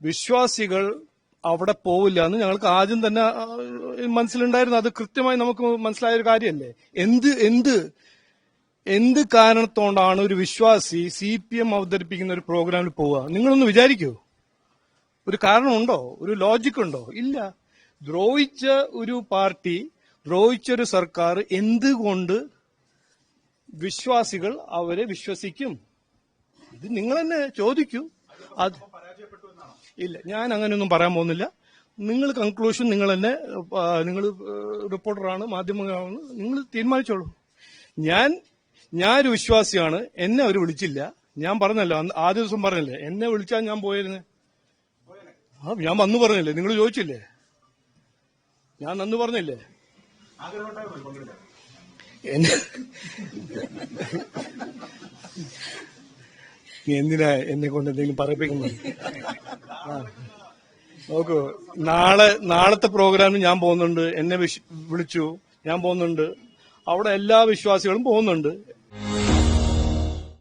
വിശ്വാസികൾ അവിടെ പോവില്ല എന്ന് ഞങ്ങൾക്ക് ആദ്യം തന്നെ മനസ്സിലുണ്ടായിരുന്നു. അത് കൃത്യമായി നമുക്ക് മനസ്സിലായ ഒരു കാര്യമല്ലേ. എന്ത് കാരണത്തോണ്ടാണ് ഒരു വിശ്വാസി CPM അവതരിപ്പിക്കുന്ന ഒരു പ്രോഗ്രാമിൽ പോവുക? നിങ്ങളൊന്ന് വിചാരിക്കൂ. ഒരു കാരണമുണ്ടോ? ഒരു ലോജിക് ഉണ്ടോ? ഇല്ല. ദ്രോഹിച്ച ഒരു പാർട്ടി, ദ്രോഹിച്ചൊരു സർക്കാർ എന്തുകൊണ്ട് വിശ്വാസികൾ അവരെ വിശ്വസിക്കും? ഇത് നിങ്ങൾ തന്നെ ചോദിക്കൂ. അത് ഇല്ല, ഞാൻ അങ്ങനെയൊന്നും പറയാൻ പോകുന്നില്ല. നിങ്ങൾ കൺക്ലൂഷൻ നിങ്ങൾ തന്നെ, നിങ്ങൾ റിപ്പോർട്ടറാണ്, മാധ്യമങ്ങളാണ്, നിങ്ങൾ തീരുമാനിച്ചോളൂ. ഞാനൊരു വിശ്വാസിയാണ്. എന്നെ അവർ വിളിച്ചില്ല. ഞാൻ പറഞ്ഞല്ലോ, ആദ്യ ദിവസം പറഞ്ഞല്ലേ, എന്നെ വിളിച്ചാൽ ഞാൻ പോയിരുന്നു. ഞാൻ വന്നു പറഞ്ഞില്ലേ, നിങ്ങൾ ചോദിച്ചില്ലേ, ഞാൻ അന്ന് പറഞ്ഞില്ലേ. എന്തിനാ എന്നെ കൊണ്ട് എന്തെങ്കിലും പറയിപ്പിക്കുന്നത്? നോക്കൂ, നാളത്തെ പ്രോഗ്രാമിന് ഞാൻ പോകുന്നുണ്ട്. എന്നെ വിളിച്ചു, ഞാൻ പോകുന്നുണ്ട്. അവിടെ എല്ലാ വിശ്വാസികളും പോകുന്നുണ്ട്.